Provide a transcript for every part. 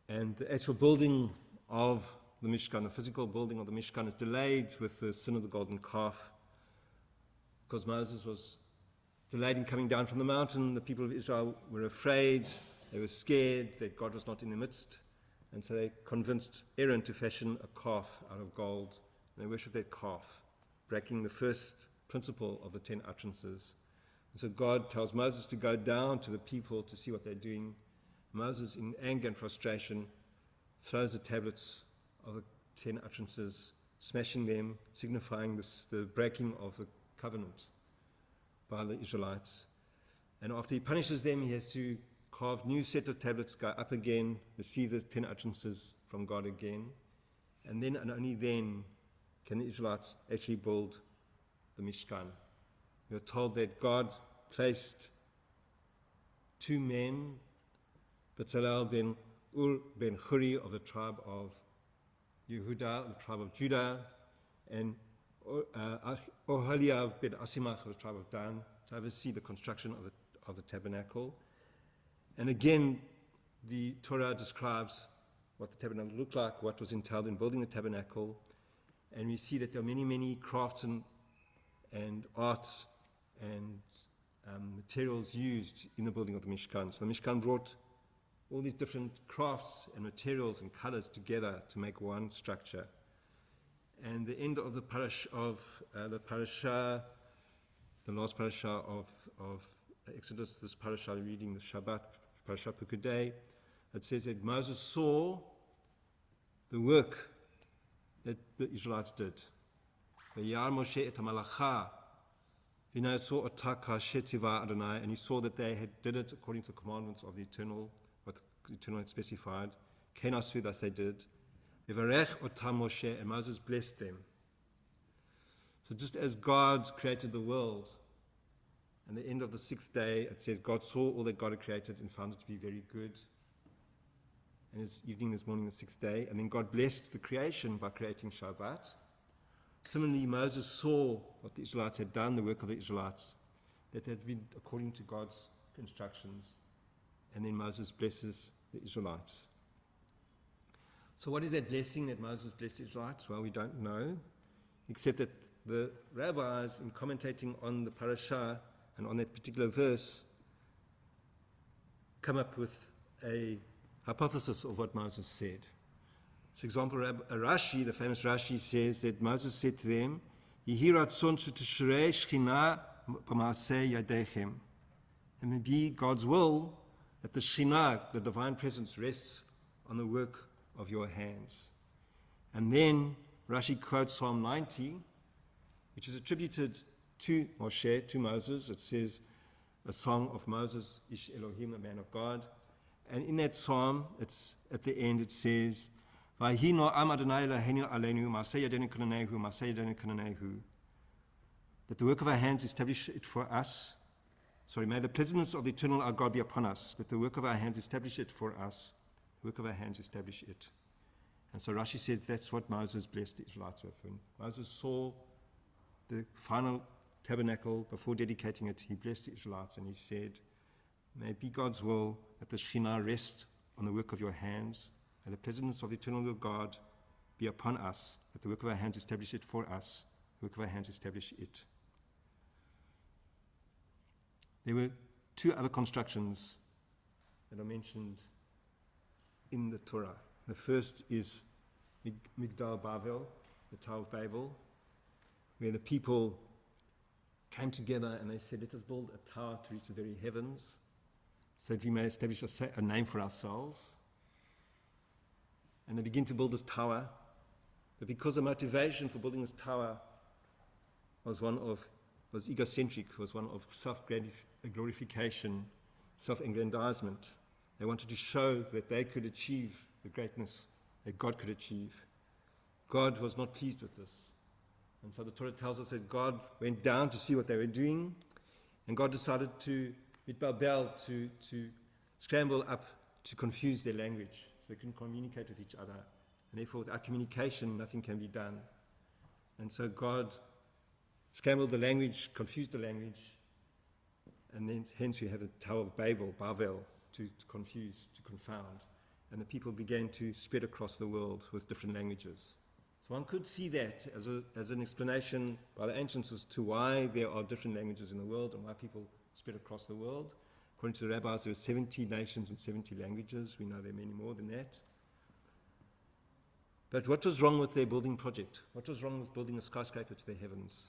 And the actual building of the Mishkan, the physical building of the Mishkan, is delayed with the sin of the golden calf, because Moses was delayed in coming down from the mountain. The people of Israel were afraid, they were scared that God was not in the midst, and so they convinced Aaron to fashion a calf out of gold. And they worshipped that calf, breaking the first principle of the 10 utterances. And so God tells Moses to go down to the people to see what they're doing. Moses, in anger and frustration, throws the tablets of the 10 utterances, smashing them, signifying the breaking of the covenant by the Israelites. And after he punishes them, he has to carve new set of tablets, go up again, receive the 10 utterances from God again. And then and only then can the Israelites actually build the Mishkan. We are told that God placed 2 men, Bezalel ben Ur ben Huri of the tribe of Yehuda, the tribe of Judah, and Oholiav ben Asimach of the tribe of Dan, to oversee the construction of the tabernacle. And again, the Torah describes what the tabernacle looked like, what was entailed in building the tabernacle, and we see that there are many, many crafts and arts and materials used in the building of the Mishkan. So the Mishkan brought all these different crafts and materials and colors together to make one structure. And the end of the parasha, the last parasha of Exodus, this parasha we're reading, the Shabbat, Parshat Pekudei, it says that Moses saw the work that the Israelites did. V'yar Moshe et hamalacha v'na'asor otaka shetiva Adonai, and he saw that they did it according to the commandments of the Eternal, what the Eternal had specified. Kenasu, thus they did. V'varech otam Moshe, and Moses blessed them. So just as God created the world, and the end of the 6th day, it says God saw all that God had created and found it to be very good. And it's evening this morning, the 6th day, and then God blessed the creation by creating Shabbat. Similarly, Moses saw what the Israelites had done, the work of the Israelites, that had been according to God's instructions, and then Moses blesses the Israelites. So what is that blessing that Moses blessed the Israelites? Well, we don't know, except that the rabbis, in commentating on the parasha and on that particular verse, come up with a hypothesis of what Moses said. For example, Rashi, the famous Rashi, says that Moses said to them, "Yehi ratzon shetishrei shechina b'maaseh yadechem." It may be God's will that the Shekhinah, the divine presence, rests on the work of your hands. And then Rashi quotes Psalm 90, which is attributed to Moshe, to Moses. It says, a song of Moses, Ish Elohim, a man of God. And in that psalm, it's at the end, it says, Vayhi no'am Adonai Eloheinu aleinu, ma'aseh yadeinu kananehu, ma'aseh yadeinu kananehu. That the work of our hands establish it for us. May the pleasantness of the eternal our God be upon us. Let the work of our hands establish it for us. The work of our hands establish it. And so Rashi said that's what Moses blessed the Israelites with. When Moses saw the final tabernacle, before dedicating it, he blessed the Israelites and he said, may it be God's will that the Shekhinah rest on the work of your hands, and the pleasantness of the eternal your God be upon us, that the work of our hands establish it for us, the work of our hands establish it. There were 2 other constructions that are mentioned in the Torah. The first is Migdal Bavel, the Tower of Babel, where the people came together and they said, let us build a tower to reach the very heavens so that we may establish a name for ourselves. And they begin to build this tower, but because the motivation for building this tower was egocentric, was one of self-glorification, self-aggrandizement. They wanted to show that they could achieve the greatness that God could achieve. God was not pleased with this. And so the Torah tells us that God went down to see what they were doing, and God decided to scramble up to confuse their language so they couldn't communicate with each other. And therefore, without communication, nothing can be done. And so God scrambled the language, confused the language, and then hence we have the Tower of Babel, to confuse, to confound. and the people began to spread across the world with different languages. So one could see that as an explanation by the ancients as to why there are different languages in the world and why people spread across the world. According to the rabbis, there were 70 nations and 70 languages. We know there are many more than that. But what was wrong with their building project? What was wrong with building a skyscraper to the heavens?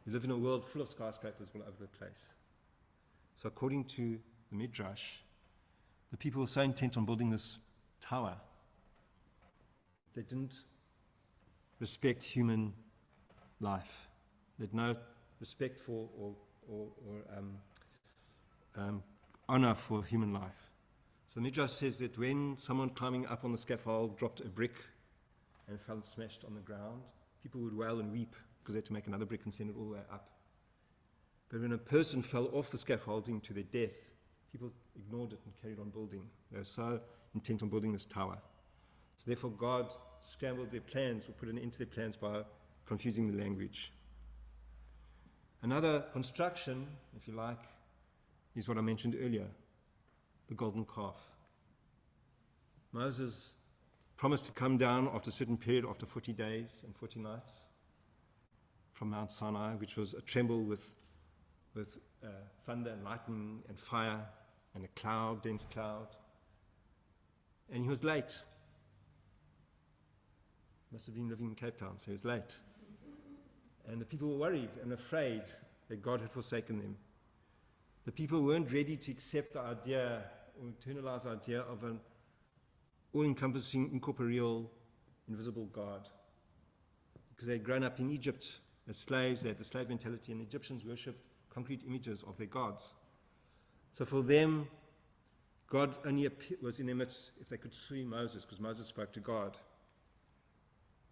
We live in a world full of skyscrapers all over the place. So according to the Midrash, the people were so intent on building this tower, they didn't respect human life. They had no respect for or honor for human life. So the Midrash says that when someone climbing up on the scaffold dropped a brick and fell and smashed on the ground, people would wail and weep because they had to make another brick and send it all the way up. But when a person fell off the scaffolding to their death, people ignored it and carried on building. They were so intent on building this tower. So therefore God scrambled their plans or put an end to their plans by confusing the language. Another construction, if you like, is what I mentioned earlier, the golden calf. Moses promised to come down after a certain period, after 40 days and 40 nights, from Mount Sinai, which was a tremble with thunder and lightning and fire and a cloud, dense cloud. And he was late. Must have been living in Cape Town, so he was late. And the people were worried and afraid that God had forsaken them. The people weren't ready to accept the idea or internalize the idea of an all-encompassing, incorporeal, invisible God. Because they had grown up in Egypt as slaves, they had the slave mentality, and the Egyptians worshipped concrete images of their gods. So for them, God only was in their midst if they could see Moses, because Moses spoke to God.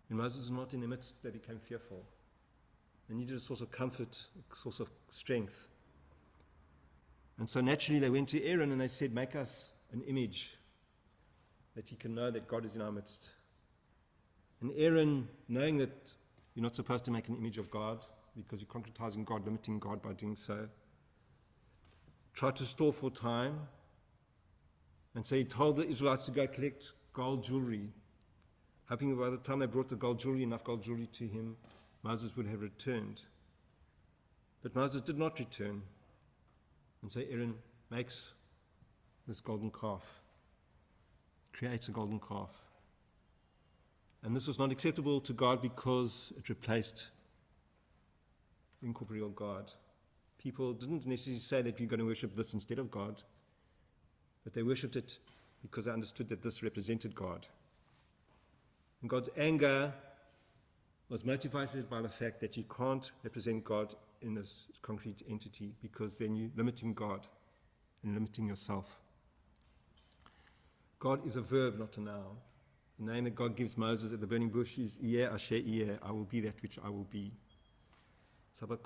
When Moses was not in their midst, they became fearful. They needed a source of comfort, a source of strength. And so naturally they went to Aaron and they said, make us an image that we can know that God is in our midst. And Aaron, knowing that you're not supposed to make an image of God because you're concretizing God, limiting God by doing so, tried to stall for time. And so he told the Israelites to go collect gold jewelry, hoping that by the time they brought the gold jewelry, enough gold jewelry to him, Moses would have returned. But Moses did not return. And so Aaron makes this golden calf, creates a golden calf. And this was not acceptable to God because it replaced the incorporeal God. People didn't necessarily say that we're going to worship this instead of God, but they worshipped it because they understood that this represented God. And God's anger was motivated by the fact that you can't represent God in this concrete entity, because then you're limiting God and limiting yourself. God is a verb, not a noun. The name that God gives Moses at the burning bush is Iyeh Asher Iyeh, I will be that which I will be. So by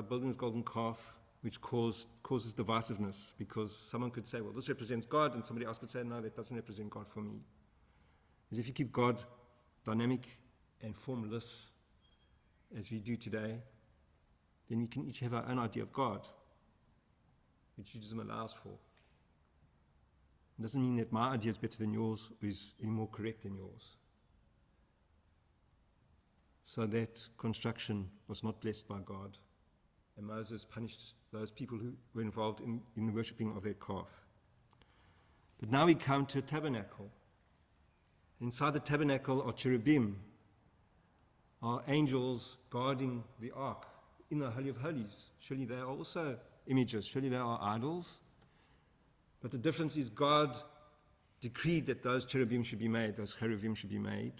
building this golden calf, which causes divisiveness, because someone could say, well, this represents God, and somebody else could say, no, that doesn't represent God for me. As if you keep God dynamic and formless, as we do today, then we can each have our own idea of God, which Judaism allows for. It doesn't mean that my idea is better than yours, or is any more correct than yours. So that construction was not blessed by God, and Moses punished those people who were involved in the worshipping of their calf. But now we come to a tabernacle. Inside the tabernacle are cherubim, are angels guarding the ark in the Holy of Holies. Surely they are also images, surely they are idols. But the difference is God decreed that those cherubim should be made, those cherubim should be made.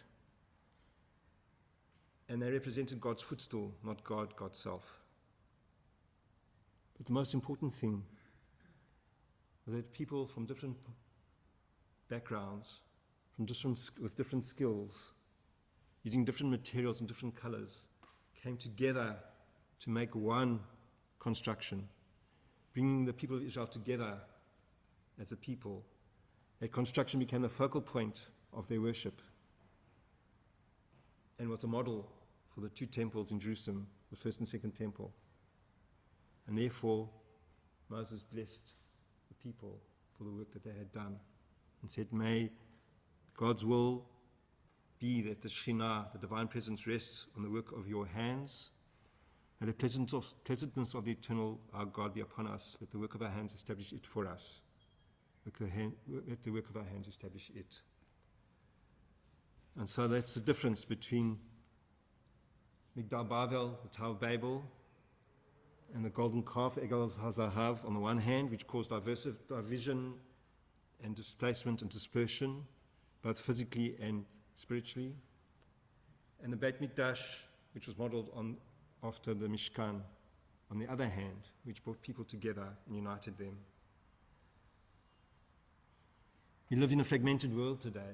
And they represented God's footstool, not God, God's self. But the most important thing was that people from different backgrounds, with different skills, using different materials and different colors, came together to make one construction, bringing the people of Israel together as a people. That construction became the focal point of their worship and was a model for the two temples in Jerusalem, the first and second temple. And therefore, Moses blessed the people for the work that they had done. and said, may God's will be that the Shekhinah, the divine presence, rests on the work of your hands, and the pleasantness of the eternal our God be upon us. Let the work of our hands establish it for us. Let the work of our hands establish it. And so that's the difference between Migdal Bavel, the Tower of Babel, and the golden calf, Egel HaZahav, on the one hand, which caused division and displacement and dispersion, both physically and spiritually, and the Beit Mikdash, which was modeled after the Mishkan, on the other hand, which brought people together and united them. We live in a fragmented world today,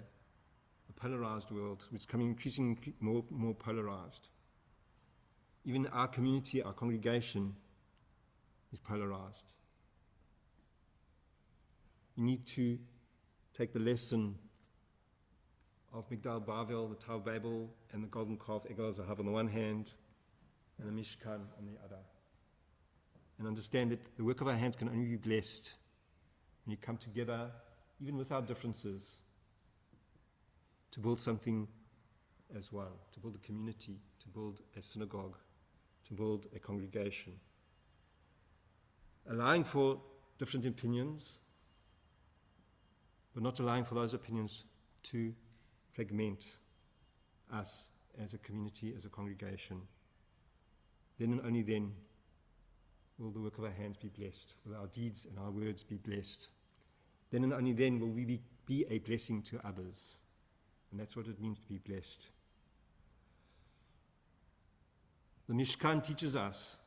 a polarized world, which is becoming increasingly more polarized. Even our community, our congregation, is polarized. We need to take the lesson of Migdal Bavel, the Tower of Babel, and the golden calf, Egel HaZahav, on the one hand, and the Mishkan on the other, and understand that the work of our hands can only be blessed when you come together, even with our differences, to build something as one, to build a community, to build a synagogue, to build a congregation. Allowing for different opinions, but not allowing for those opinions to fragment us as a community, as a congregation. Then and only then will the work of our hands be blessed, will our deeds and our words be blessed. Then and only then will we be a blessing to others. And that's what it means to be blessed. The Mishkan teaches us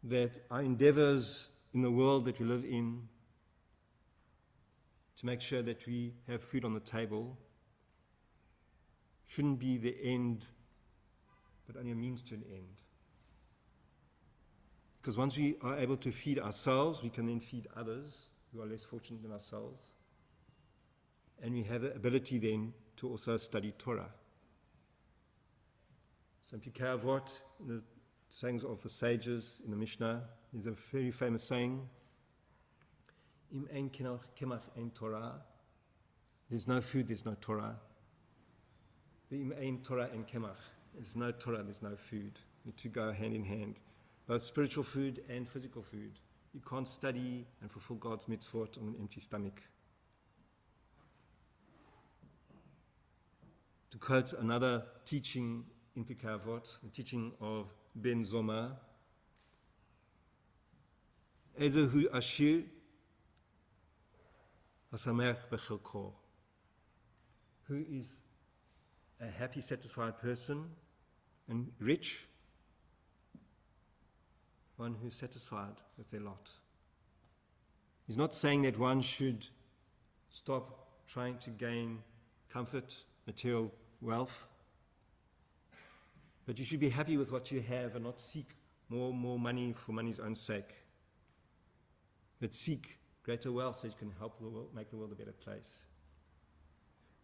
that our endeavors in the world that we live in to make sure that we have food on the table shouldn't be the end, but only a means to an end. Because once we are able to feed ourselves, we can then feed others who are less fortunate than ourselves. And we have the ability then to also study Torah. So in Pekudei Avot, in the sayings of the sages in the Mishnah, there's a very famous saying, Im ein kemach ein Torah. There's no food, there's no Torah. Im ein Torah ein kemach. There's no Torah, there's no food. The two go hand in hand. Both spiritual food and physical food. You can't study and fulfill God's mitzvot on an empty stomach. To quote another teaching in Pekudei Avot, the teaching of Ben Zoma, Ezehu ashir hasamech bechelko. Who is a happy, satisfied person and rich? One who's satisfied with their lot. He's not saying that one should stop trying to gain comfort, material wealth, but you should be happy with what you have and not seek more money for money's own sake, but seek greater wealth so you can help the world, make the world a better place.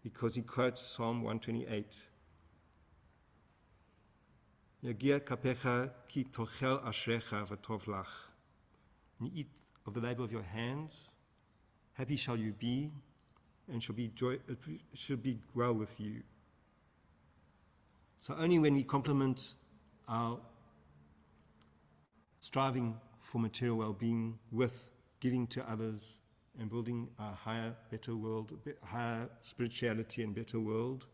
Because he quotes Psalm 128, Yagia kapecha ki tochel ashrecha v'tov lach. When you eat of the labor of your hands, happy shall you be, and it shall be well with you. So only when we complement our striving for material well-being with giving to others and building a higher, better world, higher spirituality and better world,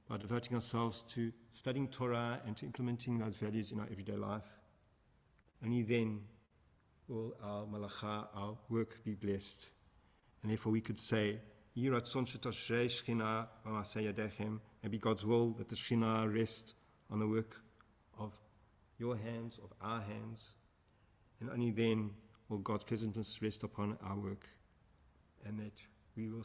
by devoting ourselves to studying Torah and to implementing those values in our everyday life, only then will our malacha, our work, be blessed. And therefore we could say, May be God's will that the Shekhinah rest on the work of your hands, of our hands, and only then will God's pleasantness rest upon our work, and that we will